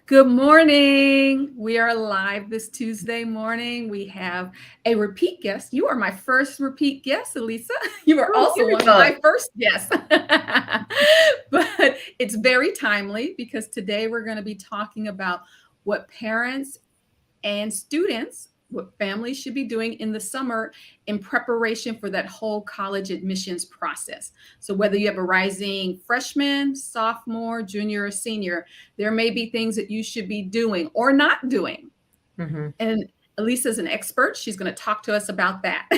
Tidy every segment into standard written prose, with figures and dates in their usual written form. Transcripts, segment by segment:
Good morning. We are live this Tuesday morning. We have a repeat guest. You are my first repeat guest, Elisa. You are Oh, also one of wonderful. my first guests. But it's very timely because today we're going to be talking about what parents and students, what families should be doing in the summer in preparation for that whole college admissions process. So, whether you have a rising freshman, sophomore, junior, or senior, there may be things that you should be doing or not doing. Mhm. And Elisa is an expert. She's going to talk to us about that.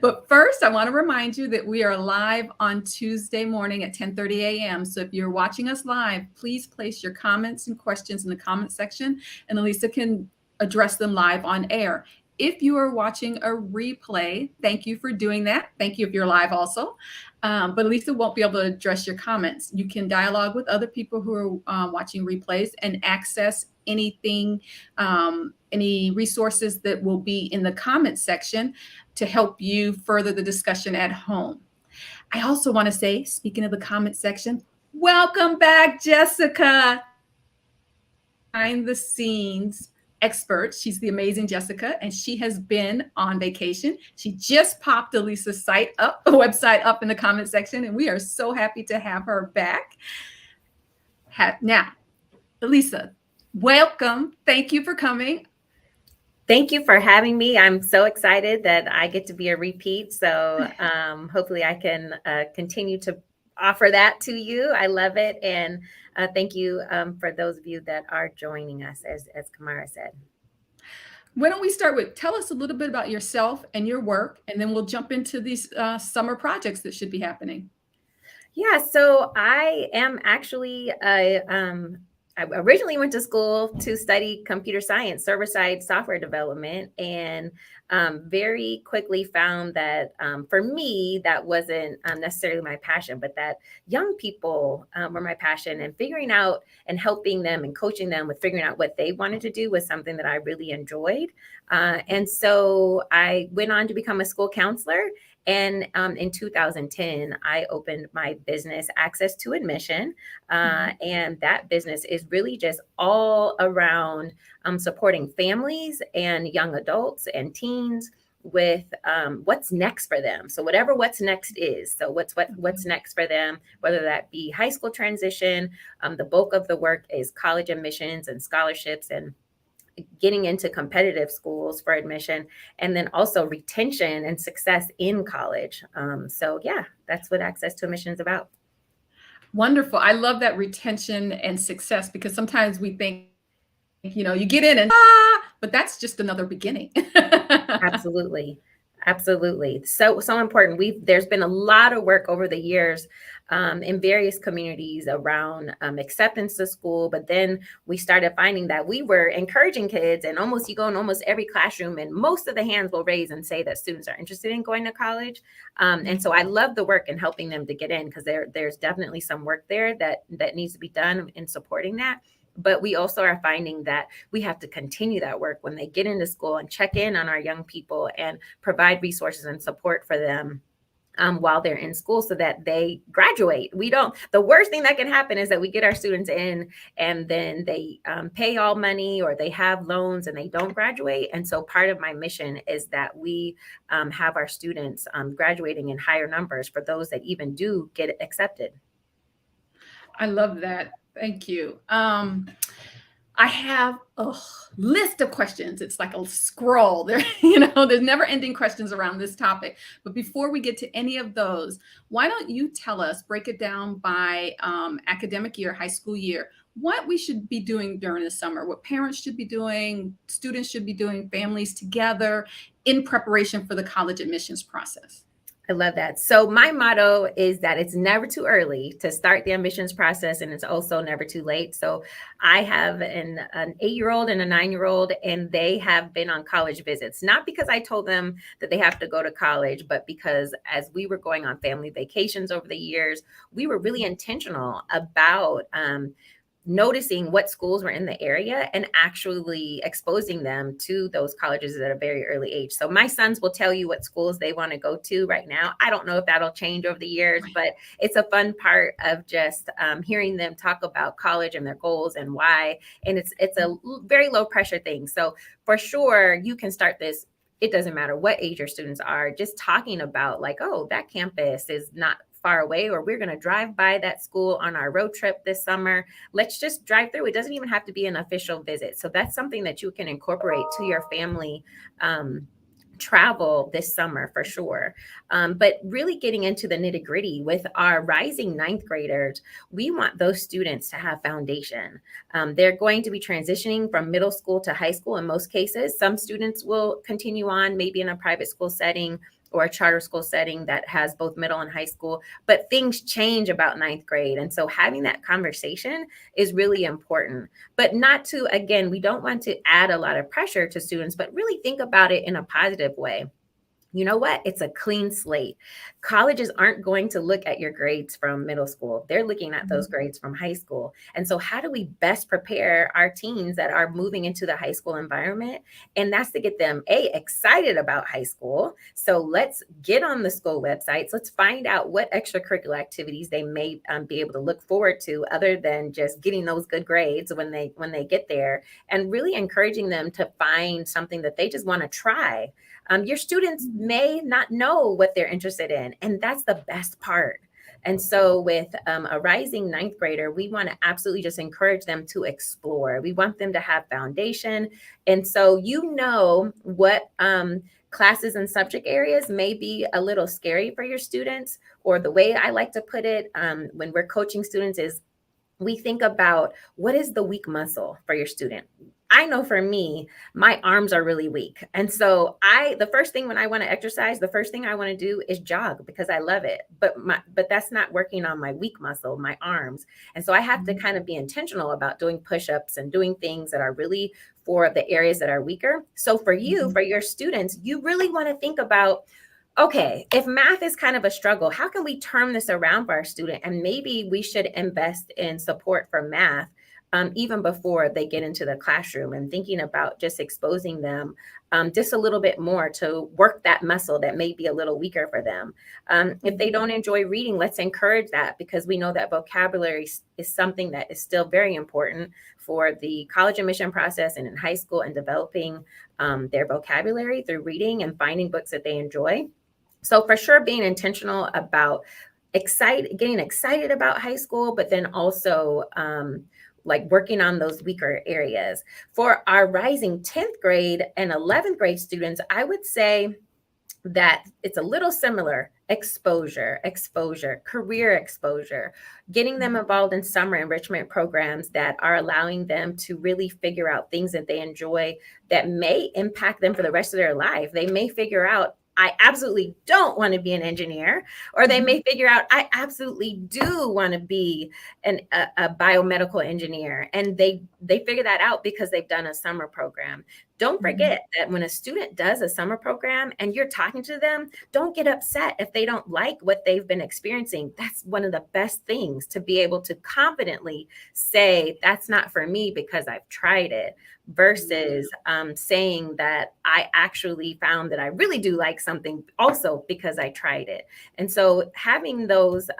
But first, I want to remind you that we are live on Tuesday morning at 10:30 a.m. So if you're watching us live, please place your comments and questions in the comment section, and Elisa can address them live on air. If you are watching a replay, thank you for doing that. Thank you if you're live also. But Elisa won't be able to address your comments. You can dialogue with other people who are watching replays and access anything, any resources that will be in the comment section to help you further the discussion at home. I also want to say, speaking of the comment section, welcome back, Jessica, behind the scenes expert. She's the amazing Jessica, and she has been on vacation. She just popped Elisa's website up in the comment section, and we are so happy to have her back. Now, Elisa, welcome. Thank you for coming. Thank you for having me. I'm so excited that I get to be a repeat. So hopefully I can continue to offer that to you. I love it. And thank you for those of you that are joining us, as Kamara said. Why don't we start with tell us a little bit about yourself and your work, and then we'll jump into these summer projects that should be happening. Yeah, so I am actually I originally went to school to study computer science, server-side software development, and very quickly found that for me, that wasn't necessarily my passion, but that young people were my passion, and figuring out and helping them and coaching them with figuring out what they wanted to do was something that I really enjoyed. And so I went on to become a school counselor. And in 2010, I opened my business, Access to Admission. And that business is really just all around supporting families and young adults and teens with what's next for them. So whatever what's next is. So what's next for them, whether that be high school transition, the bulk of the work is college admissions and scholarships and getting into competitive schools for admission, and then also retention and success in college. So yeah, that's what Access to Admission is about. Wonderful. I love that retention and success because sometimes we think, you get in and but that's just another beginning. Absolutely. Absolutely. So important. There's been a lot of work over the years in various communities around acceptance to school, but then we started finding that we were encouraging kids, and almost you go in almost every classroom, and most of the hands will raise and say that students are interested in going to college. And so I love the work and helping them to get in, because there's definitely some work there that needs to be done in supporting that. But we also are finding that we have to continue that work when they get into school and check in on our young people and provide resources and support for them while they're in school so that they graduate. The worst thing that can happen is that we get our students in and then they pay all money or they have loans and they don't graduate. And so part of my mission is that we have our students graduating in higher numbers for those that even do get accepted. I love that. Thank you. I have a list of questions. It's like a scroll. There's never ending questions around this topic. But before we get to any of those, why don't you tell us, break it down by academic year, high school year, what we should be doing during the summer, what parents should be doing, students should be doing, families together in preparation for the college admissions process. I love that. So my motto is that it's never too early to start the admissions process, and it's also never too late. So I have an 8-year-old and a 9-year-old, and they have been on college visits, not because I told them that they have to go to college, but because as we were going on family vacations over the years, we were really intentional about noticing what schools were in the area and actually exposing them to those colleges at a very early age. So my sons will tell you what schools they want to go to right now. I don't know if that'll change over the years, but it's a fun part of just hearing them talk about college and their goals and why. And it's a very low pressure thing. So for sure, you can start this. It doesn't matter what age your students are, just talking about like, oh, that campus is not far away, or we're going to drive by that school on our road trip this summer. Let's just drive through. It doesn't even have to be an official visit. So that's something that you can incorporate to your family travel this summer for sure. But really getting into the nitty gritty with our rising ninth graders, we want those students to have foundation. They're going to be transitioning from middle school to high school in most cases. Some students will continue on maybe in a private school setting or a charter school setting that has both middle and high school, but things change about ninth grade. And so having that conversation is really important, but not to, again, we don't want to add a lot of pressure to students, but really think about it in a positive way. You know what? It's a clean slate. Colleges aren't going to look at your grades from middle school. They're looking at those grades from high school. And so how do we best prepare our teens that are moving into the high school environment? And that's to get them excited about high school. So let's get on the school websites. Let's find out what extracurricular activities they may be able to look forward to other than just getting those good grades when they get there, and really encouraging them to find something that they just want to try. Your students may not know what they're interested in, and that's the best part. And so with a rising ninth grader, we want to absolutely just encourage them to explore. We want them to have foundation. And so what classes and subject areas may be a little scary for your students, or the way I like to put it when we're coaching students is we think about what is the weak muscle for your student. I know for me, my arms are really weak. And so the first thing when I want to exercise, the first thing I want to do is jog because I love it. But that's not working on my weak muscle, my arms. And so I have to kind of be intentional about doing push-ups and doing things that are really for the areas that are weaker. So for you, for your students, you really want to think about, okay, if math is kind of a struggle, how can we turn this around for our student? And maybe we should invest in support for math even before they get into the classroom, and thinking about just exposing them just a little bit more to work that muscle that may be a little weaker for them. If they don't enjoy reading, let's encourage that, because we know that vocabulary is something that is still very important for the college admission process and in high school, and developing their vocabulary through reading and finding books that they enjoy. So for sure, being intentional about getting excited about high school, but then also like working on those weaker areas. For our rising 10th grade and 11th grade students, I would say that it's a little similar. Exposure, career exposure, getting them involved in summer enrichment programs that are allowing them to really figure out things that they enjoy that may impact them for the rest of their life. They may figure out, I absolutely don't want to be an engineer, or they may figure out, I absolutely do want to be a biomedical engineer. And they figure that out because they've done a summer program. Don't forget that when a student does a summer program and you're talking to them, don't get upset if they don't like what they've been experiencing. That's one of the best things, to be able to confidently say, that's not for me because I've tried it, versus saying that I actually found that I really do like something also because I tried it. And so having those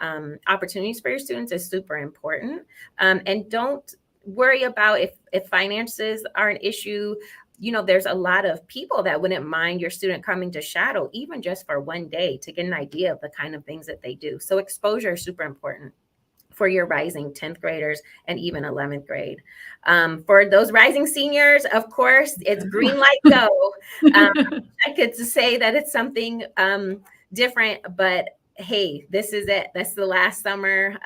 opportunities for your students is super important. And don't worry about if finances are an issue. You know, there's a lot of people that wouldn't mind your student coming to shadow, even just for one day, to get an idea of the kind of things that they do. So exposure is super important for your rising 10th graders and even 11th grade. For those rising seniors, of course, it's green light go. I could say that it's something different, but hey, this is it. That's the last summer.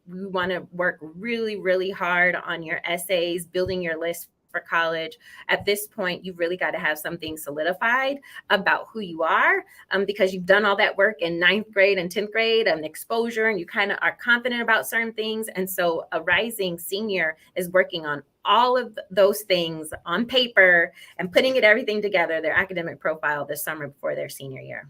We want to work really, really hard on your essays, building your list for college. At this point, you've really got to have something solidified about who you are, because you've done all that work in 9th grade and 10th grade and exposure, and you kind of are confident about certain things. And so a rising senior is working on all of those things on paper and putting everything together, their academic profile, this summer before their senior year.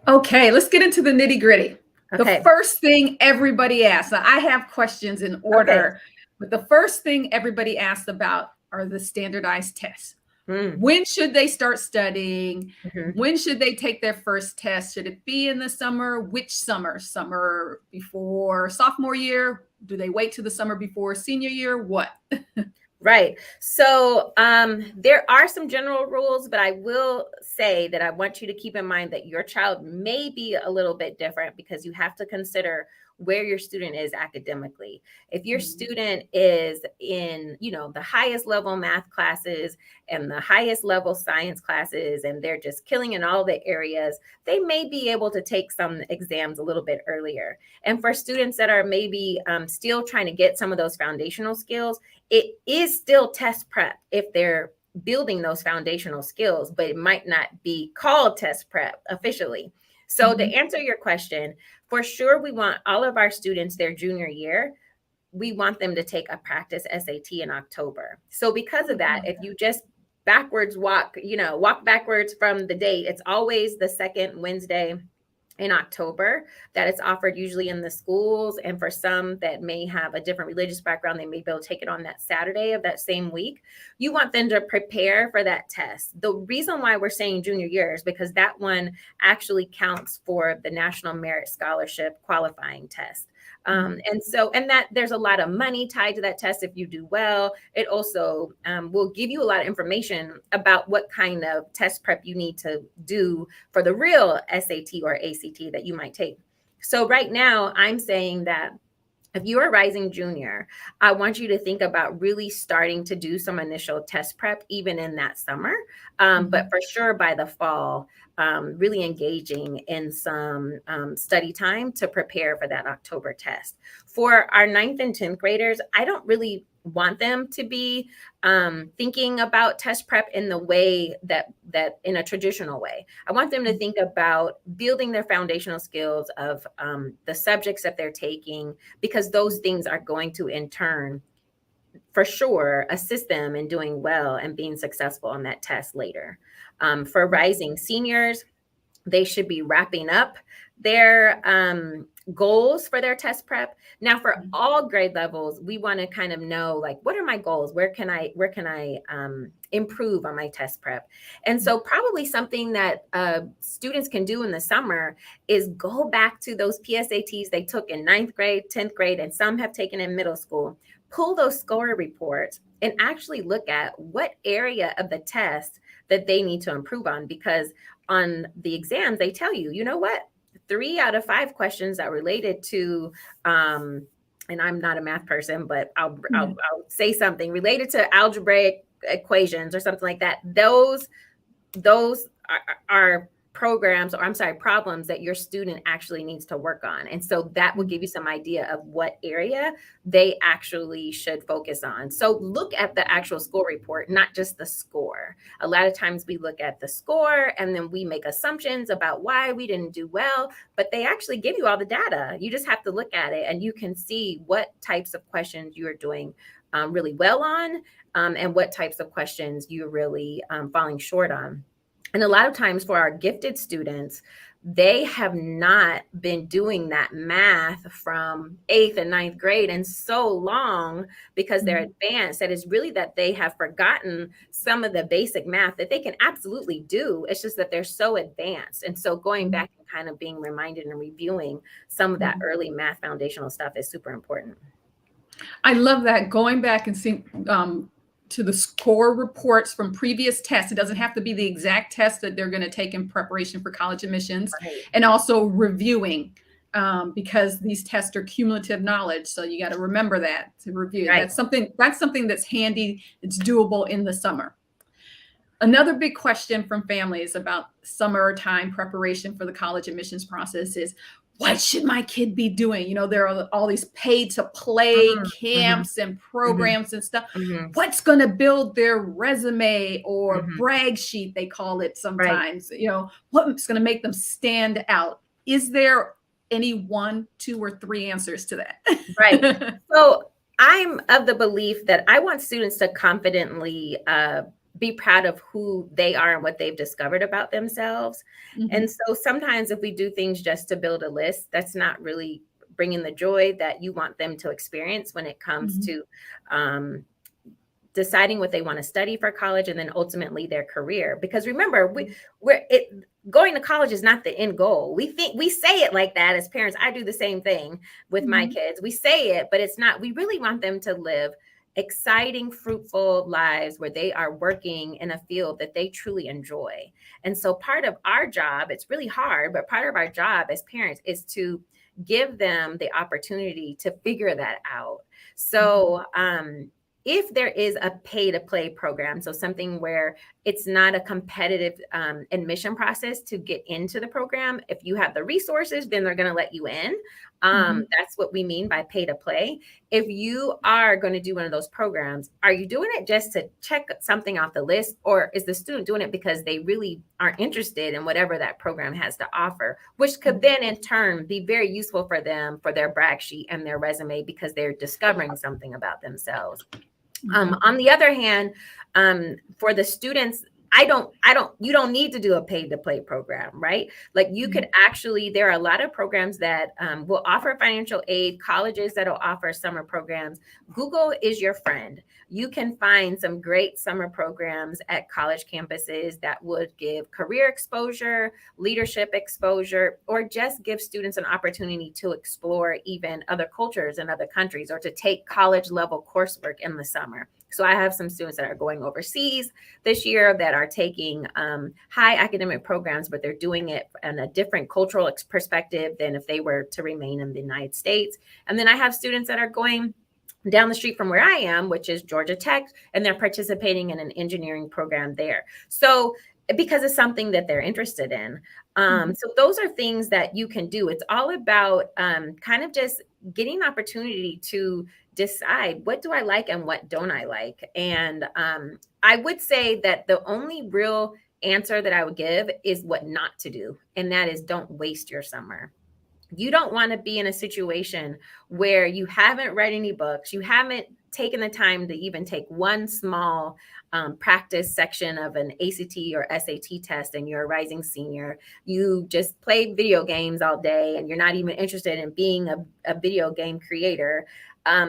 Okay, let's get into the nitty gritty. The Okay. first thing everybody asks, now I have questions in Okay. order, but the first thing everybody asks about are the standardized tests. Mm, When should they start studying? mhm. When should they take their first test? Should it be in the summer? Which summer? Summer before sophomore year? Do they wait to the summer before senior year? What? Right. So there are some general rules, but I will say that I want you to keep in mind that your child may be a little bit different because you have to consider where your student is academically. If your Mhm. student is in, the highest level math classes and the highest level science classes, and they're just killing in all the areas, they may be able to take some exams a little bit earlier. And for students that are maybe still trying to get some of those foundational skills, it is still test prep if they're building those foundational skills, but it might not be called test prep officially. So to Mhm. answer your question, for sure, we want all of our students their junior year, we want them to take a practice SAT in October. So because of Oh, I that, love if you just walk backwards from the date, it's always the second Wednesday in October that it's offered, usually in the schools. And for some that may have a different religious background, they may be able to take it on that Saturday of that same week. You want them to prepare for that test. The reason why we're saying junior year is because that one actually counts for the National Merit Scholarship qualifying test. Mhm. And that there's a lot of money tied to that test if you do well. It also will give you a lot of information about what kind of test prep you need to do for the real SAT or ACT that you might take. So right now, I'm saying that if you are rising junior, I want you to think about really starting to do some initial test prep, even in that summer. But Mhm. for sure, by the fall, really engaging in some study time to prepare for that October test. For our ninth and 10th graders, I don't really want them to be thinking about test prep in the way that in a traditional way. I want them to think about building their foundational skills of the subjects that they're taking, because those things are going to in turn for sure assist them in doing well and being successful on that test later. For rising seniors, they should be wrapping up their goals for their test prep. Now, for Mhm. all grade levels, we want to kind of know, like, what are my goals? Where can I improve on my test prep? And so probably something that students can do in the summer is go back to those PSATs they took in ninth grade, 10th grade, and some have taken in middle school. Pull those score reports and actually look at what area of the test that they need to improve on, because on the exams, they tell you, you know what? 3 out of 5 questions that related to, and I'm not a math person, but Yeah. I'll say something related to algebraic equations or something like that. Those are programs, or I'm sorry, problems that your student actually needs to work on. And so that will give you some idea of what area they actually should focus on. So look at the actual score report, not just the score. A lot of times we look at the score and then we make assumptions about why we didn't do well, but they actually give you all the data. You just have to look at it and you can see what types of questions you are doing really well on, and what types of questions you're really falling short on. And a lot of times for our gifted students, they have not been doing that math from 8th and ninth grade in so long because they're Mhm. advanced, that it's really that they have forgotten some of the basic math that they can absolutely do. It's just that they're so advanced. And so going Mhm. back and kind of being reminded and reviewing some of that Mhm. early math foundational stuff is super important. I love that, going back and seeing to the score reports from previous tests. It doesn't have to be the exact test that they're going to take in preparation for college admissions, Right. and also reviewing, because these tests are cumulative knowledge. So you got to remember that to review. Right. That's something that's handy. It's doable in the summer. Another big question from families about summertime preparation for the college admissions process is, what should my kid be doing? There are all these paid to play Mhm, mhm, camps and mhm, programs and stuff. mhm, What's going to build their resume or mhm. brag sheet, they call it Right. sometimes? What's going to make them stand out? Is there any one, two, or three answers to Right. that? So I'm of the belief that I want students to confidently be proud of who they are and what they've discovered about themselves. And so sometimes if we do things just to build a list, that's not really bringing the joy that you want them to experience when it comes Mhm. to um, deciding what they want to study for college and then ultimately their career. Because remember, we're it going to college is not the end goal. We say it like that as parents. I do the same thing with my Mhm. kids. We say it, but it's not. We really want them to live exciting, fruitful lives where they are working in a field that they truly enjoy. And so part of our job, it's really hard, but part of our job as parents is to give them the opportunity to figure that out. Mhm. So, if there is a pay to play program, so something where it's not a competitive admission process to get into the program, if you have the resources, then they're going to let you in. Mhm. That's what we mean by pay to play. If you are going to do one of those programs, are you doing it just to check something off the list, or is the student doing it because they really are interested in whatever that program has to offer, which could Mhm. then in turn be very useful for them for their brag sheet and their resume because they're discovering something about themselves. Mhm. On the other hand, for the students, you don't need to do a paid to play program, right? Like you could Mhm. actually, there are a lot of programs that will offer financial aid, colleges that'll offer summer programs. Google is your friend. You can find some great summer programs at college campuses that would give career exposure, leadership exposure, or just give students an opportunity to explore even other cultures and other countries or to take college level coursework in the summer. So I have some students that are going overseas this year that are taking high academic programs, but they're doing it in a different cultural perspective than if they were to remain in the United States. And then I have students that are going down the street from where I am, which is Georgia Tech, and they're participating in an engineering program there. So because it's something that they're interested in. Mhm. So those are things that you can do. It's all about kind of just getting opportunity to decide what do I like and what don't I like. And I would say that the only real answer that I would give is what not to do, and that is don't waste your summer. You don't want to be in a situation where you haven't read any books, you haven't taken the time to even take one small practice section of an ACT or SAT test, and you're a rising senior. You just play video games all day and you're not even interested in being a video game creator.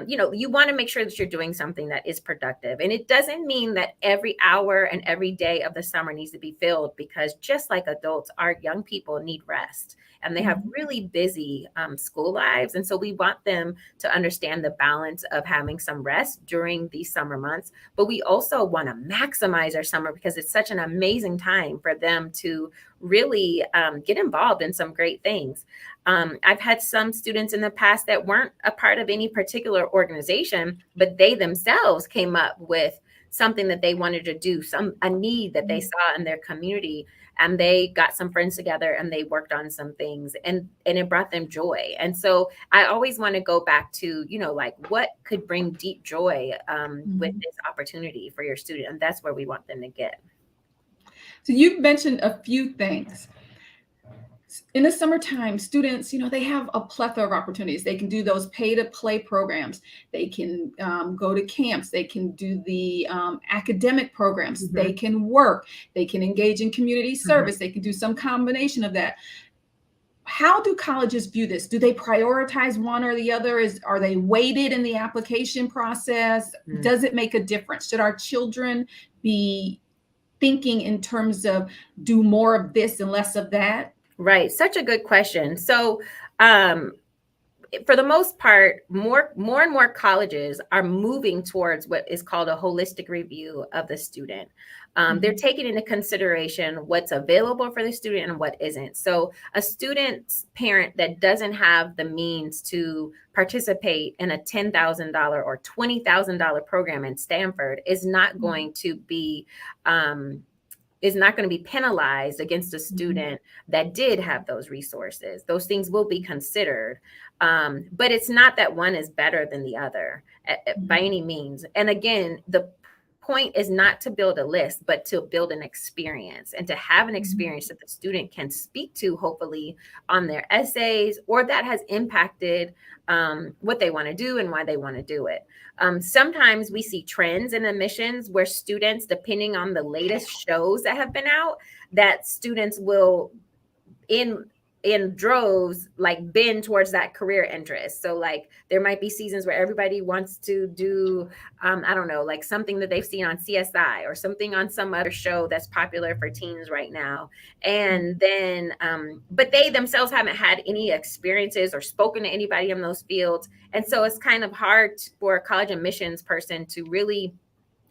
You want to make sure that you're doing something that is productive. And it doesn't mean that every hour and every day of the summer needs to be filled, because just like adults, our young people need rest and they have Mhm. really busy school lives. And so we want them to understand the balance of having some rest during these summer months. But we also want to maximize our summer because it's such an amazing time for them to really get involved in some great things. I've had some students in the past that weren't a part of any particular organization, but they themselves came up with something that they wanted to do, a need that they Mhm. saw in their community, and they got some friends together and they worked on some things, and it brought them joy. And so I always want to go back to, like what could bring deep joy with Mhm. this opportunity for your student, and that's where we want them to get. So you've mentioned a few things. In the summertime, students, they have a plethora of opportunities. They can do those pay to play programs. They can go to camps. They can do the academic programs. They Mm-hmm. can work. They can engage in community Mm-hmm. service. They can do some combination of that. How do colleges view this? Do they prioritize one or the other? Are they weighted in the application process? Does it make a difference? Should our children be thinking in terms of do more of this and less of that? Right. Such a good question. So, um, for the most part, more and more colleges are moving towards what is called a holistic review of the student. They're Mhm. taking into consideration what's available for the student and what isn't. So a student's parent that doesn't have the means to participate in a $10,000 or $20,000 program in Stanford Mhm. um, is not going to be penalized against a Mhm. student that did have those resources. Those things will be considered. But it's not that one is better than the other by Mhm. any means. And again, the point is not to build a list, but to build an experience and to have an experience that the student can speak to, hopefully on their essays, or that has impacted what they want to do and why they want to do it. Sometimes we see trends in admissions where students, depending on the latest shows that have been out, that students will in droves like bend towards that career interest. So like there might be seasons where everybody wants to do I don't know, like something that they've seen on CSI or something on some other show that's popular for teens right now. And then but they themselves haven't had any experiences or spoken to anybody in those fields. And so it's kind of hard for a college admissions person to really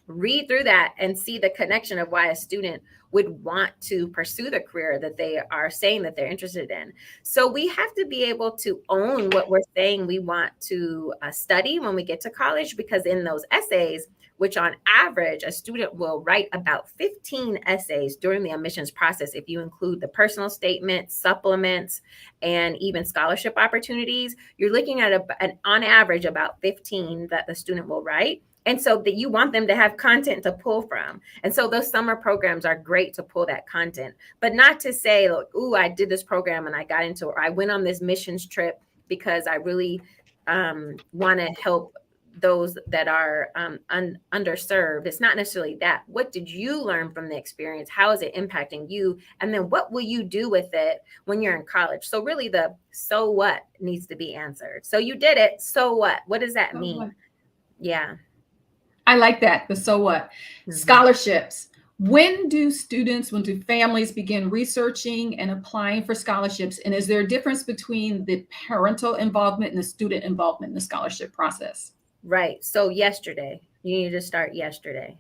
read through that and see the connection of why a student would want to pursue the career that they are saying that they're interested in. So we have to be able to own what we're saying we want to study when we get to college, because in those essays, which on average, a student will write about 15 essays during the admissions process, if you include the personal statement, supplements, and even scholarship opportunities, you're looking at on average about 15 that the student will write. And so that you want them to have content to pull from. And so those summer programs are great to pull that content, but not to say, like, ooh, I did this program and I got into, or I went on this missions trip because I really want to help those that are underserved. It's not necessarily that. What did you learn from the experience? How is it impacting you? And then what will you do with it when you're in college? So really the so what needs to be answered. So you did it. So what? What does that mean? Yeah. I like that. The so what? Scholarships. When do families begin researching and applying for scholarships? And is there a difference between the parental involvement and the student involvement in the scholarship process? Right. So yesterday, you need to start yesterday.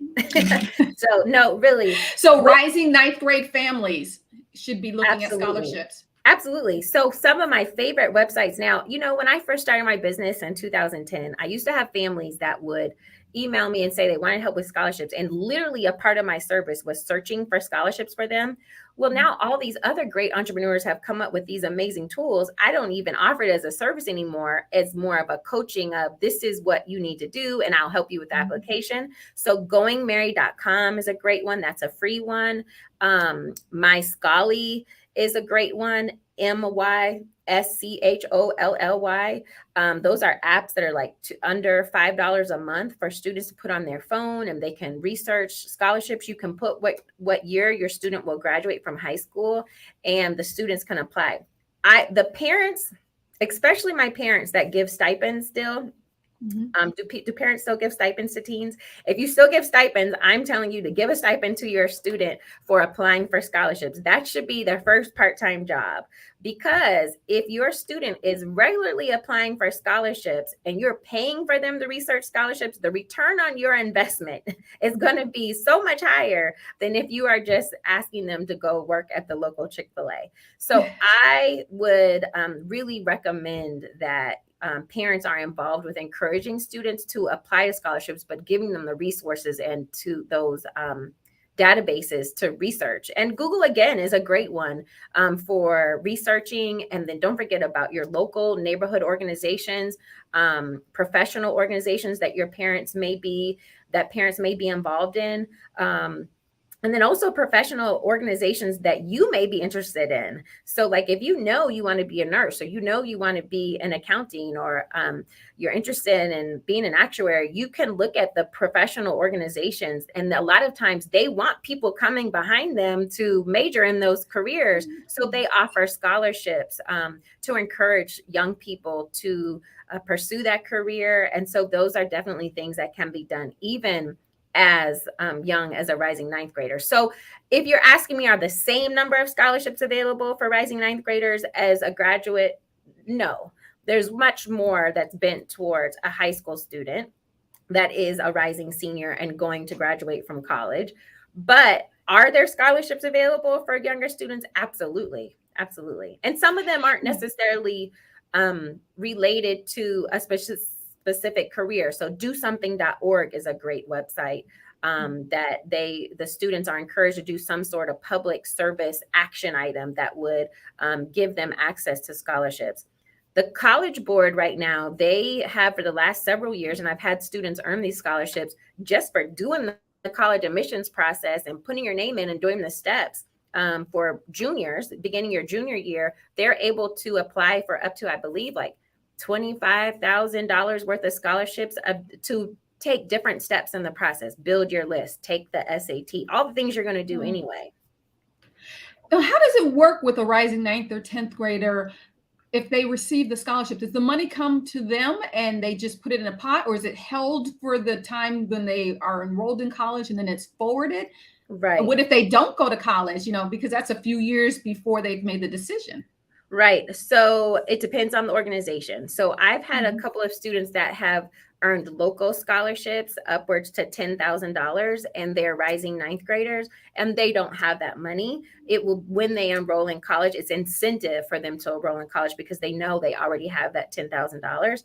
So no, really. So rising ninth grade families should be looking at scholarships. Absolutely. So some of my favorite websites now, when I first started my business in 2010, I used to have families that would email me and say they wanted help with scholarships. And literally a part of my service was searching for scholarships for them. Well, now all these other great entrepreneurs have come up with these amazing tools. I don't even offer it as a service anymore. It's more of a coaching of this is what you need to do, and I'll help you with the application. So goingmerry.com is a great one. That's a free one. My Scholly is a great one. MySchoolly. Those are apps that are like under $5 a month for students to put on their phone, and they can research scholarships. You can put what year your student will graduate from high school, and the students can apply. The parents, especially my parents that give stipends still. Do parents still give stipends to teens? If you still give stipends, I'm telling you to give a stipend to your student for applying for scholarships. That should be their first part-time job, because if your student is regularly applying for scholarships and you're paying for them to research scholarships, the return on your investment is going to be so much higher than if you are just asking them to go work at the local Chick-fil-A. So I would really recommend that parents are involved with encouraging students to apply to scholarships, but giving them the resources and to those databases to research. And Google, again, is a great one for researching. And then don't forget about your local neighborhood organizations, professional organizations that parents may be involved in. And then also professional organizations that you may be interested in. So like if you want to be a nurse, or you want to be in accounting, or you're interested in being an actuary, you can look at the professional organizations. And a lot of times they want people coming behind them to major in those careers. So they offer scholarships to encourage young people to pursue that career. And so those are definitely things that can be done even as young as a rising ninth grader. So if you're asking me, are the same number of scholarships available for rising ninth graders as a graduate? No, there's much more that's bent towards a high school student that is a rising senior and going to graduate from college. But are there scholarships available for younger students? Absolutely. Absolutely. And some of them aren't necessarily related to a specific career. So dosomething.org is a great website that the students are encouraged to do some sort of public service action item that would give them access to scholarships. The College Board right now, they have for the last several years, and I've had students earn these scholarships just for doing the college admissions process and putting your name in and doing the steps for juniors, beginning your junior year, they're able to apply for up to, I believe, like $25,000 worth of scholarships to take different steps in the process, build your list, take the SAT, all the things you're going to do anyway. Now, how does it work with a rising 9th or 10th grader if they receive the scholarship? Does the money come to them and they just put it in a pot, or is it held for the time when they are enrolled in college and then it's forwarded? Right. What if they don't go to college, because that's a few years before they've made the decision? Right. So it depends on the organization. So I've had a couple of students that have earned local scholarships upwards to $10,000, and they're rising 9th graders, and they don't have that money. It will, when they enroll in college, it's incentive for them to enroll in college because they know they already have that $10,000.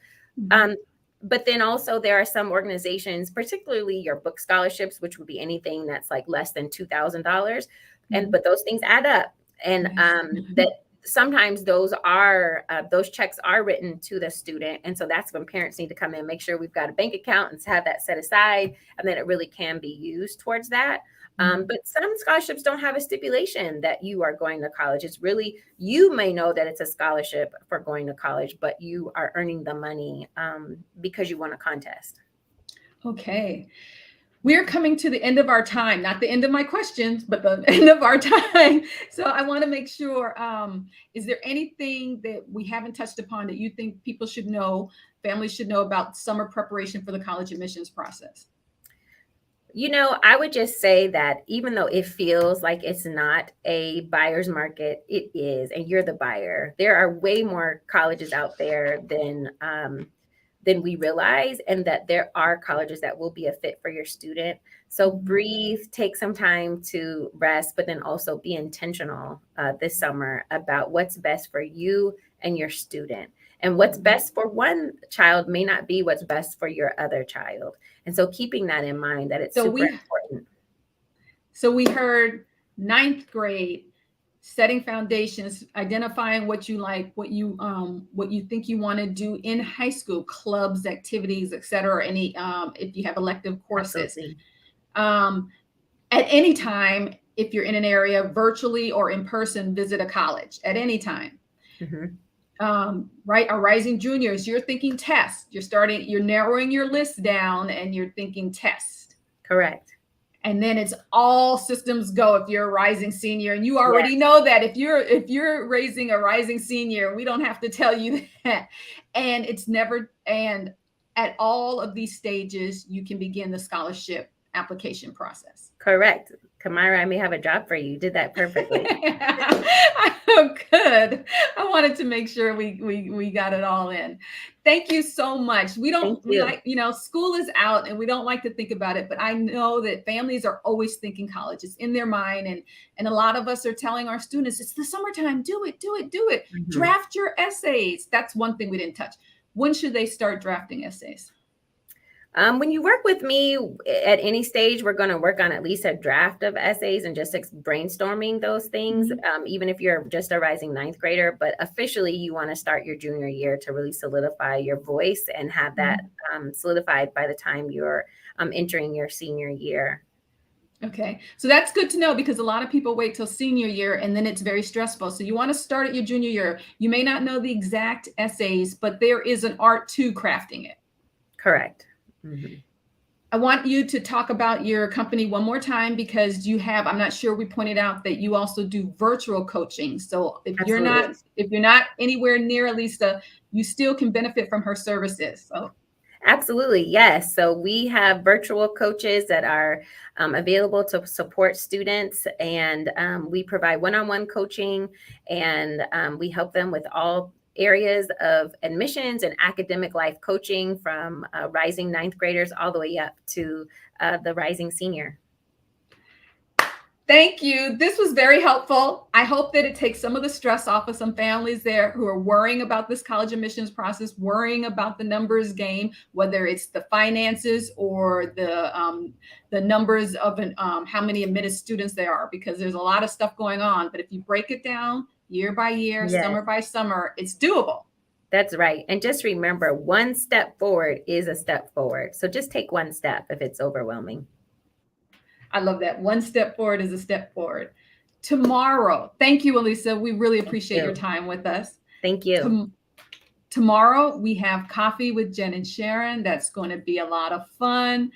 But then also there are some organizations, particularly your book scholarships, which would be anything that's like less than $2,000. But those things add up. And that sometimes those checks are written to the student. And so that's when parents need to come in, make sure we've got a bank account and have that set aside, and then it really can be used towards that. But some scholarships don't have a stipulation that you are going to college. It's really, you may know that it's a scholarship for going to college, but you are earning the money because you won a contest. Okay. We're coming to the end of our time, not the end of my questions, but the end of our time. So I want to make sure, is there anything that we haven't touched upon that you think people should know, families should know about summer preparation for the college admissions process? I would just say that even though it feels like it's not a buyer's market, it is, and you're the buyer. There are way more colleges out there than we realize, and that there are colleges that will be a fit for your student. So breathe, take some time to rest, but then also be intentional this summer about what's best for you and your student. And what's best for one child may not be what's best for your other child. And so keeping that in mind, that it's super important. So we heard 9th grade, setting foundations, identifying what you like, what you think you want to do in high school, clubs, activities, etc. Any if you have elective courses. At any time, if you're in an area, virtually or in person, visit a college at any time. Right, our rising juniors, you're thinking test. You're narrowing your list down, and you're thinking test. Correct. And then it's all systems go if you're a rising senior, and you already know that if you're raising a rising senior, we don't have to tell you that. And and at all of these stages, you can begin the scholarship application process. Correct. Kamira, I may have a job for you. You did that perfectly. Oh, good. I wanted to make sure we got it all in. Thank you so much. We like, school is out and we don't like to think about it, but I know that families are always thinking college. It's in their mind. And a lot of us are telling our students, it's the summertime, do it. Draft your essays. That's one thing we didn't touch. When should they start drafting essays? When you work with me at any stage, we're going to work on at least a draft of essays and just brainstorming those things, even if you're just a rising 9th grader. But officially, you want to start your junior year to really solidify your voice and have that solidified by the time you're entering your senior year. Okay, so that's good to know, because a lot of people wait till senior year and then it's very stressful. So you want to start at your junior year. You may not know the exact essays, but there is an art to crafting it. Correct. I want you to talk about your company one more time, because I'm not sure we pointed out that you also do virtual coaching. So if you're not anywhere near Elisa, you still can benefit from her services. So absolutely. Yes. So we have virtual coaches that are available to support students, and we provide one-on-one coaching, and we help them with all areas of admissions and academic life coaching, from rising 9th graders all the way up to the rising senior. Thank you. This was very helpful. I hope that it takes some of the stress off of some families there who are worrying about this college admissions process, worrying about the numbers game, whether it's the finances or the numbers of how many admitted students there are, because there's a lot of stuff going on. But if you break it down year by year, summer by summer, it's doable. That's right. And just remember, one step forward is a step forward. So just take one step if it's overwhelming. I love that. One step forward is a step forward. Tomorrow, thank you, Elisa. We really appreciate your time with us. Thank you. Tomorrow, we have Coffee with Jen and Sharon. That's going to be a lot of fun.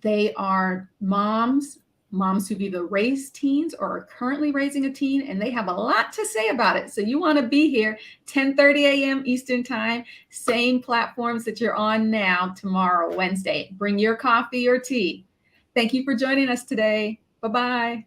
They are moms who've either raised teens or are currently raising a teen, and they have a lot to say about it. So you want to be here 10:30 a.m. Eastern time, same platforms that you're on now tomorrow, Wednesday. Bring your coffee or tea. Thank you for joining us today. Bye-bye.